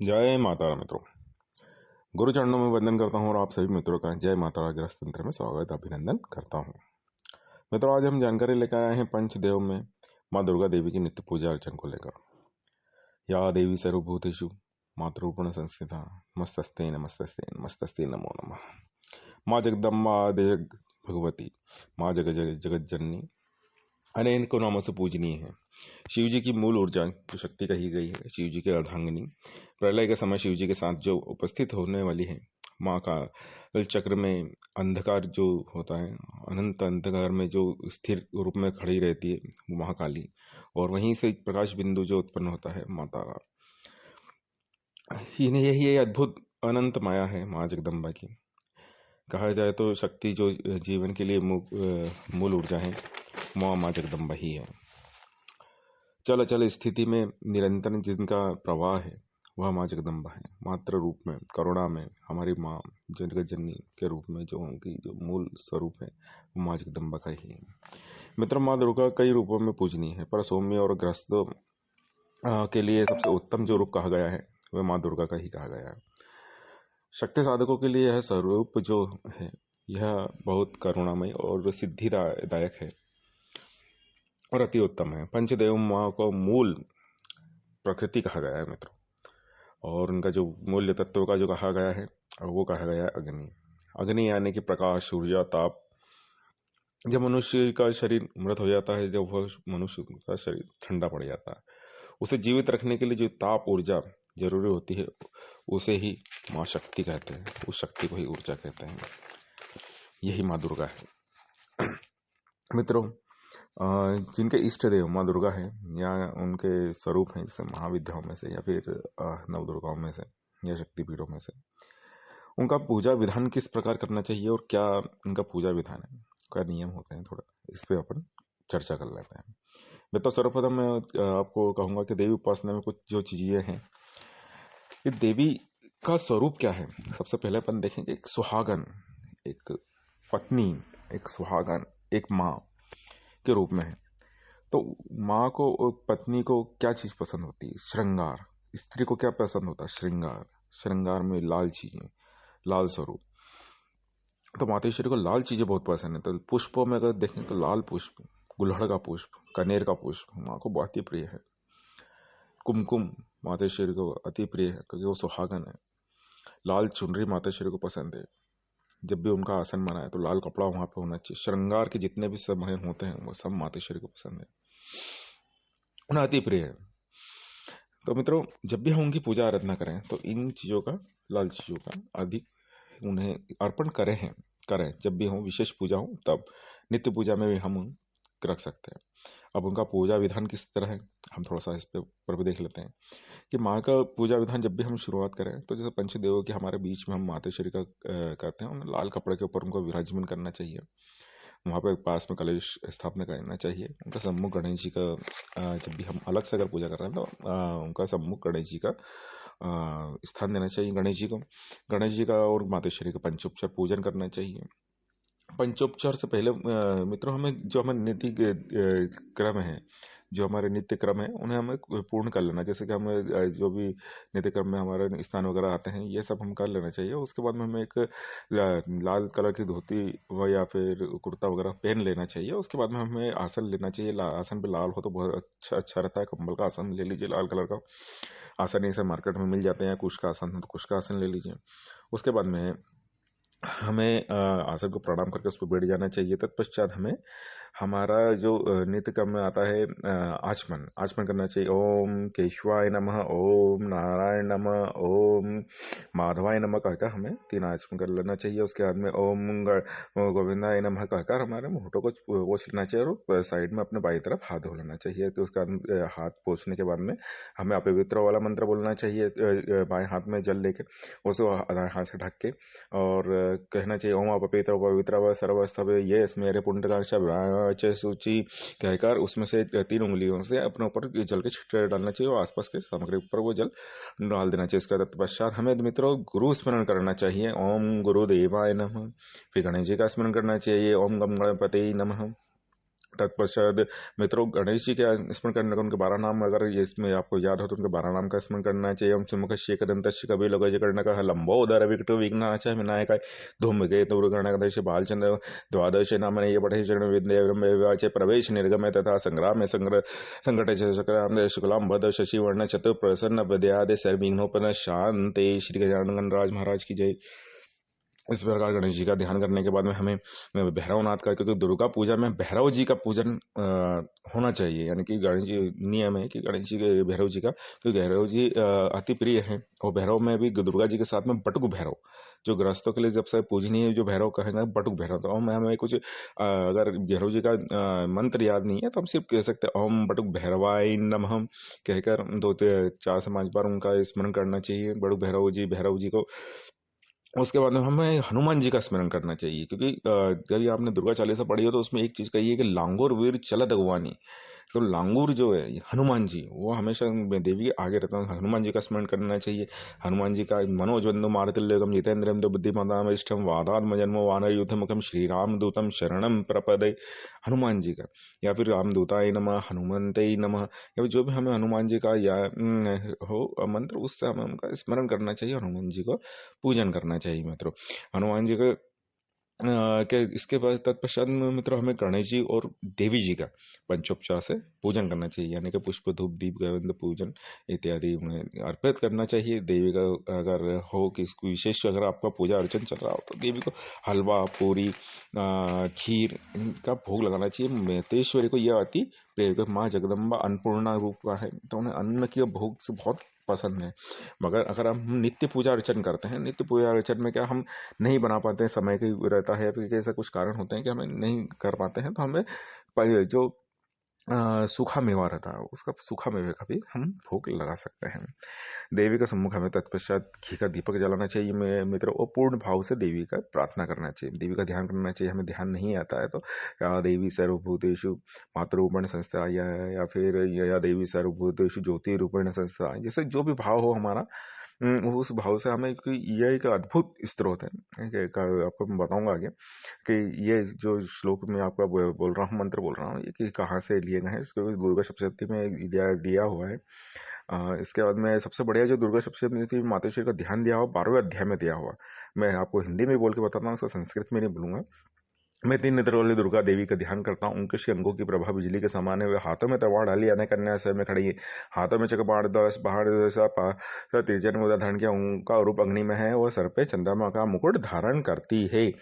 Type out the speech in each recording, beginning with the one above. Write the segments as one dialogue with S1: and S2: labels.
S1: जय माता रा मित्रों। गुरु चरणों में वंदन करता हूँ और आप सभी मित्रों का जय माता रा ग्रस्त तंत्र में स्वागत अभिनंदन करता हूँ। मित्रों, आज हम जानकारी लेकर आए हैं पंचदेव में माँ दुर्गा देवी की नित्य पूजा अर्चन को लेकर। या देवी सर्वभूतेषु मातृरूपेण संस्थिता नमस्तस्ते नमस्तस्ते नमस्तस्ते नमो नमः। माँ जगदम्बा जग भगवती माँ जगत जननी अनेक नामों से पूजनीय है। शिव जी की मूल ऊर्जा जो शक्ति कही गई है, शिव जी के अर्धांगिनी, प्रलय के समय शिव जी के साथ जो उपस्थित होने वाली है। माँ का चक्र में अंधकार जो होता है, अनंत अंधकार में जो स्थिर रूप में खड़ी रहती है वो महाकाली, और वहीं से प्रकाश बिंदु जो उत्पन्न होता है माता का, यही अद्भुत अनंत माया है माँ जगदम्बा की। कहा जाए तो शक्ति जो जीवन के लिए मूल ऊर्जा है माँ जगदम्बा ही है। चल अचल स्थिति में निरंतर जिनका प्रवाह है वह माँ जगदम्बा है। मात्र रूप में, करुणा में हमारी माँ जगत जननी के रूप में जो उनकी जो मूल स्वरूप है वो माँ जगदम्बा का ही है। मित्र, माँ दुर्गा कई रूपों में पूजनीय है, पर सौम्य और ग्रस्तों के लिए सबसे उत्तम जो रूप कहा गया है वह माँ दुर्गा का ही कहा गया है। शक्ति साधकों के लिए यह स्वरूप जो है यह बहुत करुणामय और सिद्धिदायक है और अति उत्तम है। पंचदेव माँ को मूल प्रकृति कहा गया है मित्रों, और उनका जो मूल्य तत्व का जो कहा गया है वो कहा गया है अग्नि। अग्नि यानी कि प्रकाश, ऊर्जा, ताप। जब मनुष्य का शरीर मृत हो जाता है, जब वह मनुष्य का शरीर ठंडा पड़ जाता है, उसे जीवित रखने के लिए जो ताप ऊर्जा जरूरी होती है उसे ही माँ शक्ति कहते हैं, उस शक्ति को ही ऊर्जा कहते हैं। यही माँ दुर्गा है। मित्रों, जिनके इष्ट देव माँ दुर्गा है या उनके स्वरूप हैं, जैसे महाविद्याओं में से या फिर नव दुर्गाओं में से या शक्तिपीठों में से, उनका पूजा विधान किस प्रकार करना चाहिए और क्या उनका पूजा विधान है, क्या नियम होते हैं, थोड़ा इस पे अपन चर्चा कर लेते हैं। मैं तो सर्वप्रथम मैं आपको कहूंगा कि देवी उपासना में कुछ जो चीजें हैं, ये देवी का स्वरूप क्या है। सबसे पहले अपन देखेंगे एक सुहागन, एक पत्नी, एक सुहागन, एक माँ के रूप में है। तो माँ को, पत्नी को क्या चीज पसंद होती है? श्रृंगार। स्त्री को क्या पसंद होता है? श्रृंगार। श्रृंगार में लाल चीजें, लाल स्वरूप। तो मातेश्वरी को लाल चीजें बहुत पसंद है। तो पुष्पों में अगर देखें तो लाल पुष्प, गुलहड़ का पुष्प, कनेर का पुष्प माँ को बहुत ही प्रिय है। कुमकुम मातेश्वरी को अति प्रिय है क्योंकि वो सुहागन है। लाल चुनरी मातेश्वरी को पसंद है। जब भी उनका आसन बना है तो लाल कपड़ा वहां पे होना चाहिए। श्रृंगार के जितने भी समय होते हैं वो सब मातेश्वरी को पसंद है, उन्हें अति प्रिय है। तो मित्रों, जब भी हम उनकी पूजा आराधना करें तो इन चीजों का, लाल चीजों का अधिक उन्हें अर्पण करें। जब भी हो विशेष पूजा हो तब नित्य पूजा में भी हम रख सकते हैं। अब उनका पूजा विधान किस तरह है हम थोड़ा सा इस पर भी देख लेते हैं कि माँ का पूजा विधान जब भी हम शुरुआत करें तो जैसे पंचदेवों के हमारे बीच में हम मातेश्वरी का करते हैं, उन्हें लाल कपड़े के ऊपर उनको विराजमान करना चाहिए। वहाँ पे पास में कलश स्थापना करना चाहिए। उनका सम्मुख गणेश जी का, जब भी हम अलग से अगर पूजा कर रहे हैं तो उनका सम्मुख गणेश जी का स्थान देना चाहिए। गणेश जी का और मातेश्वरी का पंचोपचार पूजन करना चाहिए। पंचोपचार से पहले मित्रों हमें जो हमारे नीति क्रम है, जो हमारे नित्य क्रम है उन्हें हमें पूर्ण कर लेना। जैसे कि हमें जो भी नित्य क्रम में हमारे स्थान वगैरह आते हैं ये सब हम कर लेना चाहिए। उसके बाद में हमें एक लाल कलर की धोती व या फिर कुर्ता वगैरह पहन लेना चाहिए। उसके बाद में हमें आसन लेना चाहिए। आसन पे लाल हो तो बहुत अच्छा रहता है। कंबल का आसन ले लीजिए, लाल कलर का आसन ऐसे मार्केट में मिल जाते हैं। कुश का आसन है तो कुश का आसन ले लीजिए। उसके बाद में हमें आसन को प्रणाम करके उस पर बैठ जाना चाहिए। तत्पश्चात हमें हमारा जो नित्य कर्म में आता है आचमन करना चाहिए। ओम केशवाय नमः, ओम नारायण नमः, ओम माधवाय नमः कहकर हमें 3 आचमन कर लेना चाहिए। उसके बाद में ओम गोविंदाय नमः कहकर हमारे मुंहटों को पोंछ लेना चाहिए और साइड में अपने बाई तरफ हाथ धो लेना चाहिए। तो उसके बाद हाथ पोंछने के बाद में हमें अपवित्र वाला मंत्र बोलना चाहिए। बाएं हाथ में जल लेके उसे दाएं हाथ से ढक के और कहना चाहिए ओम अपवित्र पवित्र व सर्वस्थव ये मेरे पुंडराक्ष सूची कहकर उसमें से 3 उंगलियों से अपने ऊपर जल के छिट्टे डालना चाहिए और आसपास के सामग्री ऊपर वो जल डाल देना चाहिए। इसके तत्पश्चात हमें मित्रों गुरु स्मरण करना चाहिए। ओम गुरुदेवाय नमः। फिर गणेश जी का स्मरण करना चाहिए। ओम गम गणपति नमः। तत्पश्चात मित्रों गणेश जी के स्मरण करने का, उनके 12 नाम अगर ये इसमें आपको याद हो तो उनके 12 नाम का स्मरण करना चाहिए। हम सुमुख शेखदंत कवि लोग कर्ण का लंबोदर विकटो विघ्नाच विनायक धूमकेतु गणगणेश बालचंद्र द्वादश नाम ये पठे चरण विद्या प्रवेश निर्गम तथा संग्राम संकट चक्राम शुक्लाम भद्र शशि वर्ण चतुर प्रसन्न विद्यादि सर्विघ्नोपन शांति। श्री गजानन गणराज महाराज की जय। इस प्रकार गणेश जी का ध्यान करने के बाद में हमें भैरवनाथ का, क्योंकि दुर्गा पूजा में भैरव जी का पूजन होना चाहिए, यानी कि गणेश जी नियम है कि गणेश जी के भैरव जी का, क्योंकि भैरव जी अति प्रिय है। और भैरव में भी दुर्गा जी के साथ में बटुक भैरव, जो ग्रस्तों के लिए जब से पूजनीय जो भैरव कहेंगे बटुक भैरव। तो हमें कुछ अगर भैरव जी का मंत्र याद नहीं है तो हम सिर्फ कह सकते हैं ओम बटुक भैरवाय नमः कहकर 2 4 से 5 बार उनका स्मरण करना चाहिए, बटुक भैरव जी को। उसके बाद में हमें हनुमान जी का स्मरण करना चाहिए, क्योंकि जब आपने दुर्गा चालीसा पढ़ी हो तो उसमें एक चीज कही है कि लांगोर वीर चलत अगवानी। तो लांगूर जो है हनुमान जी, वो हमेशा देवी के आगे रहता है, हनुमान जी का स्मरण करना चाहिए। हनुमान जी का मनोजवंदो मारुतिल्यगम जितेंद्रियम बुद्धिमताम इष्टम वादात्म जन्मो वानर युद्ध मुखम श्री राम दूतम शरणम प्रपदे, हनुमान जी का। या फिर रामदूताय नमः, हनुमंते नमः, या फिर जो भी हमें हनुमान जी का या हो मंत्र, उससे हमें उनका स्मरण करना चाहिए, हनुमान जी को पूजन करना चाहिए मित्रों। हनुमान जी का के इसके बाद तत्पश्चात मित्रों हमें गणेश जी और देवी जी का पंचोपचार से पूजन करना चाहिए, यानी कि पुष्प धूप दीप गंध पूजन इत्यादि उन्हें अर्पित करना चाहिए। देवी का अगर हो कि विशेष अगर आपका पूजा अर्चन चल रहा हो तो देवी को हलवा पूरी खीर का भोग लगाना चाहिए। मेतेश्वरी को यह अति प्रिय, माँ जगदम्बा अन्नपूर्णा रूप का है तो उन्हें अन्न के भोग से बहुत पसंद है। मगर अगर हम नित्य पूजा अर्चन करते हैं, नित्य पूजा अर्चन में क्या हम नहीं बना पाते हैं, समय की रहता है, फिर ऐसा कुछ कारण होते हैं कि हमें नहीं कर पाते हैं, तो हमें जो सूखा मेवा रहता है उसका सूखा मेवे का भी हम भोग लगा सकते हैं। देवी का सम्मुख हमें तत्पश्चात घी का दीपक जलाना चाहिए मित्र, और पूर्ण भाव से देवी का प्रार्थना करना चाहिए, देवी का ध्यान करना चाहिए। हमें ध्यान नहीं आता है तो या देवी सर्वभूतेषु मातृरूपेण संस्था या फिर या देवी सर्वभूतेषु ज्योति रूपेण संस्था, जैसे जो भी भाव हो हमारा उस भाव से हमें, यह एक अद्भुत स्त्रोत है। आपको मैं बताऊंगा आगे कि ये जो श्लोक में आपका बोल रहा हूँ, मंत्र बोल रहा हूँ, ये कि कहाँ से लिए गए हैं, इसको दुर्गा सप्तशती में दिया हुआ है। इसके बाद में सबसे बढ़िया जो दुर्गा सप्तशती थी, मातोश्री का ध्यान दिया हुआ 12वें अध्याय में दिया हुआ। मैं आपको हिंदी में बोल के बताता हूँ, उसको संस्कृत में नहीं बोलूंगा। मैं 3 नेत्र वाली दुर्गा देवी का ध्यान करता हूँ। उनके श्री अंगों की प्रभा बिजली के समान है, वे हाथों में तलवार डाली अनेक कन्या से में खड़ी है, हाथों में चक्रपाण दस पहाड़ तिरछन मुद्रा धारण किया, उनका रूप अग्नि में है, वह सर पे चंद्रमा का मुकुट धारण करती है।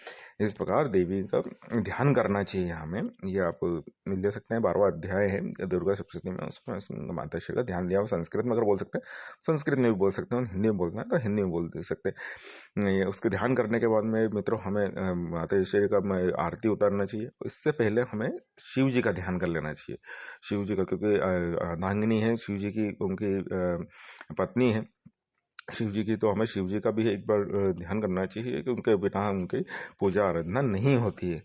S1: इस प्रकार देवी का ध्यान करना चाहिए हमें। ये आप दे सकते हैं, 12वां अध्याय है दुर्गा सप्तशती में, उसमें माताश्री का ध्यान दिया हुआ। संस्कृत में अगर बोल सकते हैं संस्कृत में भी बोल सकते हैं, हिंदी में बोलना है तो हिंदी में बोल दे सकते हैं। उसके ध्यान करने के बाद में मित्रों हमें माताश्री का आरती उतारना चाहिए। इससे पहले हमें शिव जी का ध्यान कर लेना चाहिए, शिव जी का, क्योंकि अर्धांगिनी है शिव जी की, उनकी पत्नी है शिव जी की, तो हमें शिव जी का भी एक बार ध्यान करना चाहिए कि उनके बिना उनकी पूजा आराधना नहीं होती है।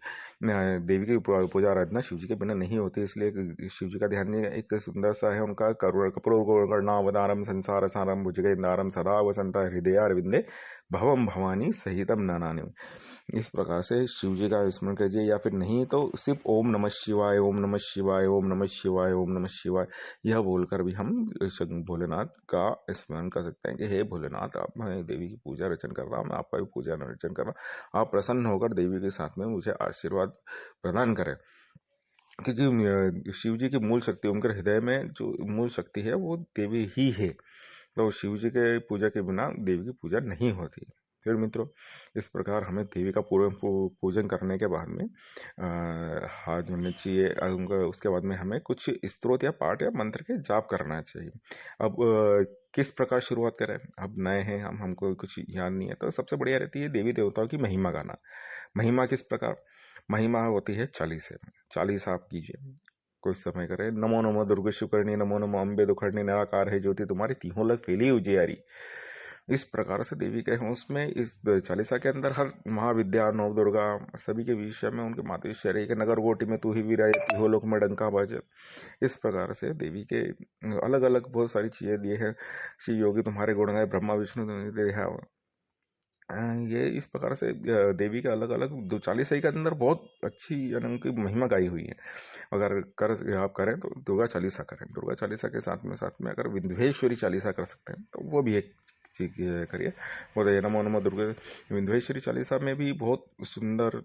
S1: देवी की पूजा आराधना शिव जी के बिना नहीं होती, इसलिए शिव जी का ध्यान एक सुंदर सा है उनका करुणावतारम संसार सारम भुजगेंदारम सदा वसंता हृदय अरविंदे भवम भवानी सहितम नानानि। इस प्रकार से शिव जी का स्मरण कीजिए, या फिर नहीं तो सिर्फ ओम नमः शिवाय ओम नमः शिवाय ओम नमः शिवाय ओम नमः शिवाय यह बोलकर भी हम भोलेनाथ का स्मरण कर सकते हैं कि हे भोलेनाथ, आप मैं देवी की पूजा अर्चन कर रहा हूँ, मैं आपका भी पूजा अर्चन कर रहा हूँ, आप प्रसन्न होकर देवी के साथ में मुझे आशीर्वाद प्रदान करें। क्योंकि शिव जी की मूल शक्ति, उनके हृदय में जो मूल शक्ति है वो देवी ही है, तो शिव जी के पूजा के बिना देवी की पूजा नहीं होती। फिर मित्रों इस प्रकार हमें देवी का पूजन करने के बाद में हाथ जोड़ने चाहिए। उसके बाद में हमें कुछ स्तोत्र या पाठ या मंत्र के जाप करना चाहिए। अब किस प्रकार शुरुआत करें, अब नए हैं हमको कुछ याद नहीं है, तो सबसे बढ़िया रहती है देवी देवताओं की महिमा गाना। महिमा किस प्रकार, महिमा होती है 40 से 40 आप कीजिए, कुछ समय करें। नमो नमो दुर्गे शुकरणी, नमो नमो अम्बे दुखड़नी, निराकार है ज्योति तुम्हारी, तीहों लग फैली उजियारी। इस प्रकार से देवी के हैं उसमें, इस चालीसा के अंदर हर महाविद्या नव दुर्गा सभी के विषय में, उनके मातृश्वरी के नगर गोटी में तू ही विराय, तीहों लोक में डंका बाजे। इस प्रकार से देवी के अलग अलग बहुत सारी चीजें दिए हैं। श्री योगी तुम्हारे गुण गाए, ब्रह्मा विष्णु ये इस प्रकार से देवी के अलग अलग दो चालीसा के अंदर बहुत अच्छी यानी उनकी महिमा गाई हुई है। अगर आप करें तो दुर्गा चालीसा करें, दुर्गा चालीसा के साथ में अगर विंध्येश्वरी चालीसा कर सकते हैं तो वो भी एक चीज करिए। बहुत है नमो नमो दुर्गे। विंध्येश्वरी चालीसा में भी बहुत सुंदर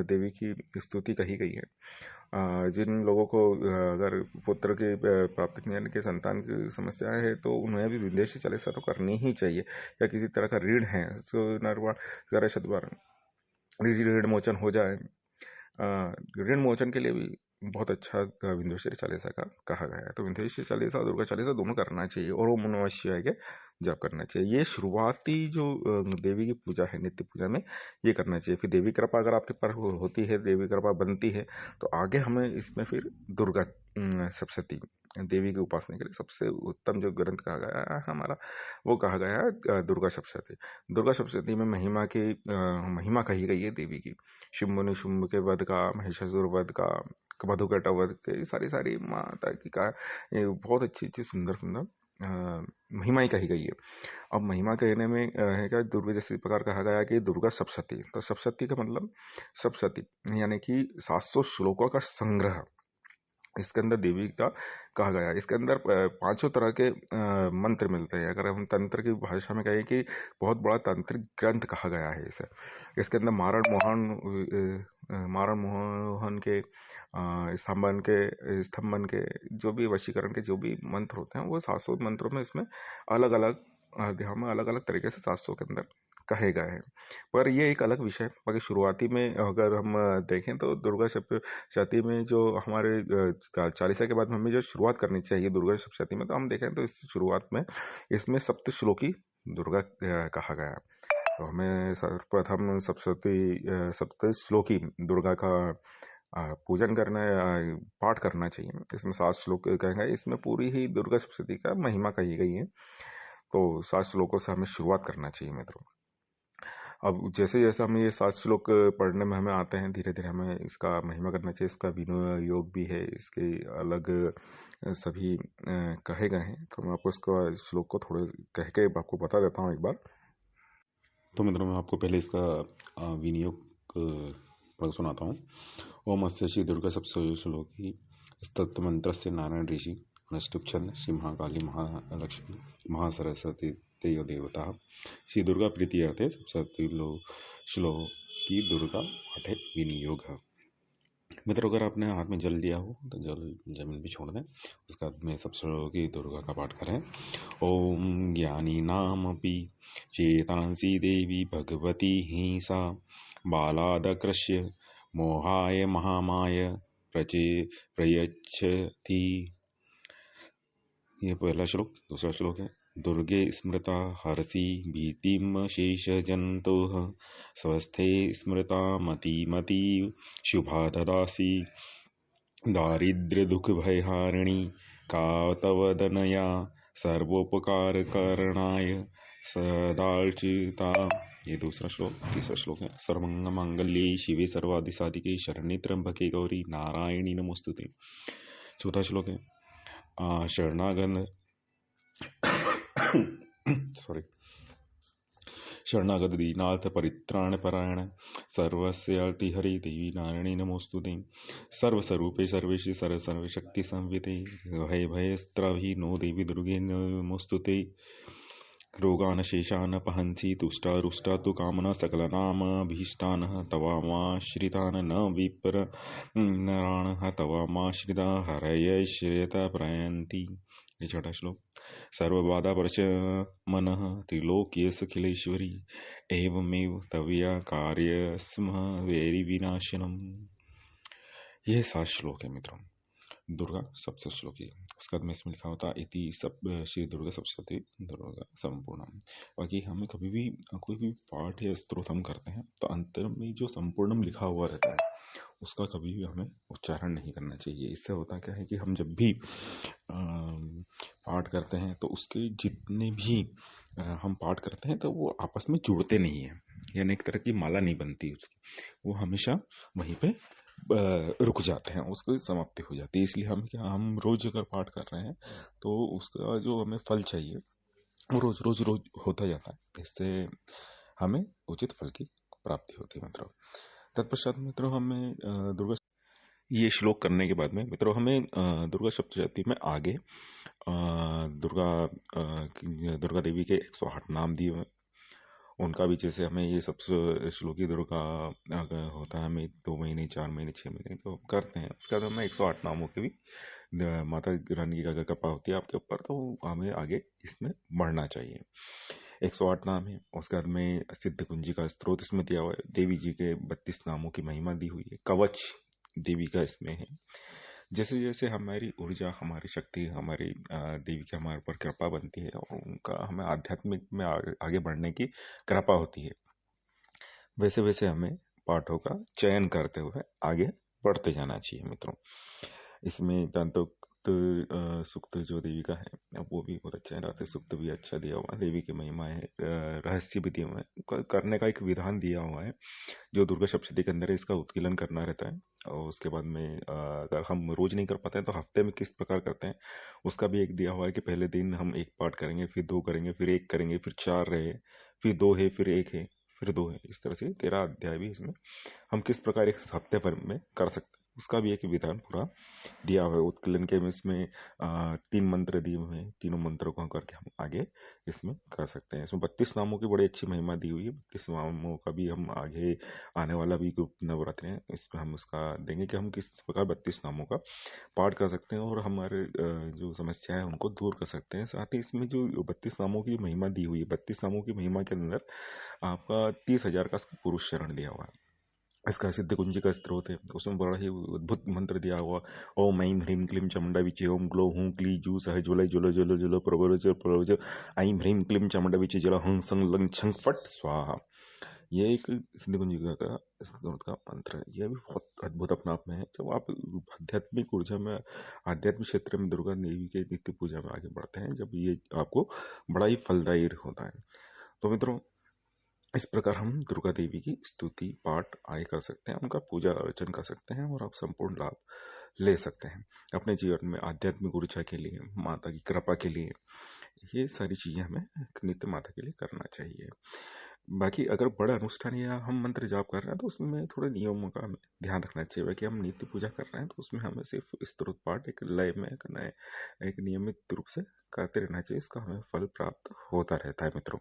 S1: देवी की स्तुति कही गई है। जिन लोगों को अगर पुत्र की प्राप्ति यानी कि संतान की समस्या है तो उन्हें भी विदेशी चालीसा तो करनी ही चाहिए। या किसी तरह का ऋण है तो नरवाण करे शतवार ऋण मोचन हो जाए। ऋण मोचन के लिए भी बहुत अच्छा विंध्येश्वरी चालीसा का कहा गया है। तो विंध्येश्वरी चालीसा और दुर्गा चालीसा दोनों करना चाहिए और ओम नमः शिवाय के जप करना चाहिए। ये शुरुआती जो देवी की पूजा है नित्य पूजा में ये करना चाहिए। फिर देवी कृपा अगर आपके पर होती है, देवी कृपा बनती है तो आगे हमें इसमें फिर दुर्गा सप्तशती देवी की उपासना के लिए सबसे उत्तम जो ग्रंथ कहा गया है हमारा वो कहा गया है दुर्गा सप्तशती। दुर्गा सप्तशती में महिमा कही गई है देवी की। शुंभ निशुंभ के वध का, महिषासुर वध का, मधुकैटभ वध के सारी सारी माता की का ये बहुत अच्छी अच्छी सुंदर सुंदर महिमाएं कही गई है। अब महिमा कहने में है क्या दुर्गा जैसे प्रकार कहा गया कि दुर्गा सप्तशती। तो सप्तशती का मतलब सप्तशती यानी कि 700 श्लोकों का संग्रह इसके अंदर देवी का कहा गया है। इसके अंदर पांचों तरह के मंत्र मिलते हैं। अगर हम तंत्र की भाषा में कहें कि बहुत बड़ा तांत्रिक ग्रंथ कहा गया है इसे। इसके अंदर मारण मोहन के स्तंभन के जो भी वशीकरण के जो भी मंत्र होते हैं वो 700 मंत्रों में इसमें अलग अलग अध्याय में अलग अलग तरीके से 700 के अंदर कहे गए हैं। पर ये एक अलग विषय है। बाकी शुरुआती में अगर हम देखें तो दुर्गा सप्तशती में जो हमारे चालीसा के बाद हमें जो शुरुआत करनी चाहिए दुर्गा सप्तशती में तो हम देखें तो इस शुरुआत में इसमें सप्त श्लोकी दुर्गा कहा गया है। तो हमें सर्वप्रथम सप्त श्लोकी दुर्गा का पूजन करना पाठ करना चाहिए। इसमें 7 श्लोक कहेंगे। इसमें पूरी ही दुर्गा सप्तशती का महिमा कही गई है। तो 7 श्लोकों से हमें शुरुआत करना चाहिए मित्रों। अब जैसे जैसे हम ये 7 श्लोक पढ़ने में हमें आते हैं धीरे धीरे हमें इसका महिमा करना चाहिए। इसका विनियोग भी है, इसके अलग सभी कहे गए हैं। तो मैं आपको इसका श्लोक को थोड़े कह के आपको बता देता हूँ एक बार। तो मित्रों मैं आपको पहले इसका विनियोग पढ़ सुनाता हूँ। ओम अस्य श्री दुर्गा सप्तश्लोकी तत्व मंत्र से नारायण ऋषि अनुष्टुप छंद श्री महाकाली महालक्ष्मी महासरस्वती तेय देवता श्री दुर्गा प्रीति अर्थे सप्तशती श्लोक की दुर्गा पाठे विनियोग। मित्रों अगर आपने हाथ में जल लिया हो तो जल जमीन भी छोड़ दें। उसके बाद में सब श्लोक की दुर्गा का पाठ करें। ओम ज्ञानी नामपि चेतांसी देवी भगवती ही सा बालादकृष्य मोहाय महामाय प्रयच्छति। ये पहला श्लोक। दूसरा श्लोक है दुर्गे स्मृता हर्षि भीतिम शेष जंतोः स्वस्थे स्मृता मति शुभा ददासी दारिद्र्य दुख भयहारिणी का तव दनया सर्वोपकार करणाय सदार्चिता। ये दूसरा श्लोक। तीसरा श्लोक है सर्वंग मंगल्ये शिवे सर्वादि साधिके शरण्ये त्र्यंबके गौरी नारायणी नमोस्तुते। चौथा श्लोक है शरणागत शरणागत दीनार्थ परित्राण परायण सर्वस्यार्ति हरि देवी नारायणी नमोस्तुते। सर्वस्वरूपे सर्वेशि सर्वशक्ति संविते भय भयस्त्राहि नो देवी दुर्गे नमोस्तुते। रोगान शेषान पहंसि तुष्टा रुष्टा तु कामना सकलनामभीष्टान तवामाश्रितान न विपर नराण तवामाश्रिता हरय श्रेयता प्रयन्ति। ये छठा श्लोक सर्वबाधा परशमनः त्रिलोक्यसखिलेश्वरी एवमेव तवया कार्यस्म वैरि विनाशनम। यह 7 श्लोक है मित्रों दुर्गा सप्तशती श्लोकी। उसके बाद में इसमें लिखा होता इति सब श्री दुर्गा सप्तशती दुर्गा संपूर्ण। बाकी हमें कभी भी कोई भी पाठ या स्तोत्र हम करते हैं तो अंतर में जो संपूर्णम लिखा हुआ रहता है उसका कभी भी हमें उच्चारण नहीं करना चाहिए। इससे होता क्या है कि हम जब भी पाठ करते हैं तो उसके जितने भी हम पाठ करते हैं तो वो आपस में जुड़ते नहीं है, यानी एक तरह की माला नहीं बनती उसकी, वो हमेशा वहीं पे रुक जाते हैं, उसकी समाप्ति हो जाती है। इसलिए हम रोज अगर पाठ कर रहे हैं तो उसका जो हमें फल चाहिए वो रोज रोज रोज होता जाता है। इससे हमें उचित फल की प्राप्ति होती है मित्रों। तत्पश्चात मित्रों हमें दुर्गा ये श्लोक करने के बाद में मित्रों हमें दुर्गा सप्तशती में आगे दुर्गा देवी के 108 नाम दिए हुए, उनका भी जैसे हमें ये सब श्लोकी दुर्गा अगर होता है, हमें 2 महीने 4 महीने 6 महीने तो हम करते हैं। उसके बाद हमें 108 नामों के भी माता रानी की अगर कृपा होती है आपके ऊपर तो हमें आगे इसमें बढ़ना चाहिए। 108 नाम है। उसके बाद में सिद्ध कुंजी का स्त्रोत इसमें दिया हुआ है। देवी जी के 32 नामों की महिमा दी हुई है। कवच देवी का इसमें है। जैसे जैसे हमारी ऊर्जा, हमारी शक्ति, हमारी देवी की हमारे ऊपर कृपा बनती है और उनका हमें आध्यात्मिक में आगे बढ़ने की कृपा होती है, वैसे वैसे हमें पाठों का चयन करते हुए आगे बढ़ते जाना चाहिए मित्रों। इसमें तंतोक्त सूक्त जो देवी का है अब वो भी बहुत अच्छा है। रहस्य सूक्त भी अच्छा दिया हुआ है। देवी की महिमा है, रहस्य भी दिए हुए हैं, करने का एक विधान दिया हुआ है जो दुर्गा सप्तशती के अंदर है। इसका उत्कीर्णन करना रहता है और उसके बाद में अगर हम रोज नहीं कर पाते हैं तो हफ्ते में किस प्रकार करते हैं उसका भी एक दिया हुआ है कि पहले दिन हम 1 पाठ करेंगे, फिर 2 करेंगे, फिर 1 करेंगे, फिर 4 रहे, फिर 2 है, फिर 1 है, फिर 2 है। इस तरह से 13 अध्याय भी इसमें हम किस प्रकार एक हफ्ते भर में कर सकते हैं उसका भी एक विधान पूरा दिया हुआ है। उत्कीर्णन के इसमें 3 मंत्र दिए हुए हैं। तीनों मंत्रों को करके हम आगे इसमें कर सकते हैं। इसमें 32 नामों की बड़ी अच्छी महिमा दी हुई है। 32 नामों का भी हम आगे आने वाला भी गुप्त नवरात्र है, इसमें हम उसका देंगे कि हम किस प्रकार 32 नामों का पाठ कर सकते हैं और हमारे जो समस्या है उनको दूर कर सकते हैं। साथ ही इसमें जो 32 नामों की महिमा दी हुई है, 32 नामों की महिमा के अंदर आपका 30,000 का पुरुष शरण दिया हुआ है। इसका सिद्ध कुंजी का स्त्रोत है, उसमें बड़ा ही अद्भुत मंत्र दिया हुआ। ओम ऐं ह्रीं क्लीं चामुंडा विचे, ओम ग्लो हूं क्ली जू सह जुलय जुलो जुलो जुलो प्रबोज प्रबोज, ऐं ह्रीं क्लीं चामुंडा विचे जल हं सं लंग छंग फट स्वाहा। ये एक सिद्ध कुंजी का स्त्रोत का मंत्र है। यह भी बहुत अद्भुत अपने आप में है। जब आप आध्यात्मिक ऊर्जा में, आध्यात्मिक क्षेत्र में दुर्गा देवी के नित्य पूजा में आगे बढ़ते हैं, जब ये आपको बड़ा ही फलदायी होता है। तो मित्रों इस प्रकार हम दुर्गा देवी की स्तुति पाठ आगे कर सकते हैं, उनका पूजा अर्चन कर सकते हैं और आप संपूर्ण लाभ ले सकते हैं अपने जीवन में। आध्यात्मिक ऊर्जा के लिए, माता की कृपा के लिए ये सारी चीजें हमें नित्य माता के लिए करना चाहिए। बाकी अगर बड़ा अनुष्ठान या हम मंत्र जाप कर रहे हैं तो उसमें थोड़े नियमों का हमें ध्यान रखना चाहिए कि हम नित्य पूजा कर रहे हैं तो उसमें हमें सिर्फ स्तोत्र पाठ एक लय में करना है, एक नियमित रूप से करते रहना चाहिए। इसका हमें फल प्राप्त होता रहता है मित्रों।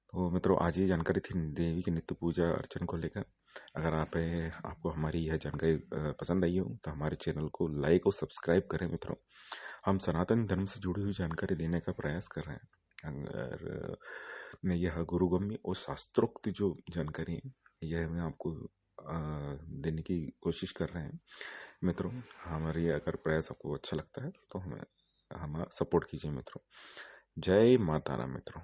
S1: तो मित्रों आज ये जानकारी थी देवी की नित्य पूजा अर्चन को लेकर। अगर आपको हमारी यह जानकारी पसंद आई हो तो हमारे चैनल को लाइक और सब्सक्राइब करें मित्रों। हम सनातन धर्म से जुड़ी हुई जानकारी देने का प्रयास कर रहे हैं। अगर यह गुरुगम्य और शास्त्रोक्त जो जानकारी है यह मैं आपको देने की कोशिश कर रहे हैं मित्रों। हमारी अगर प्रयास आपको अच्छा लगता है तो हमें हमारा सपोर्ट कीजिए मित्रों। जय माता राम मित्रों।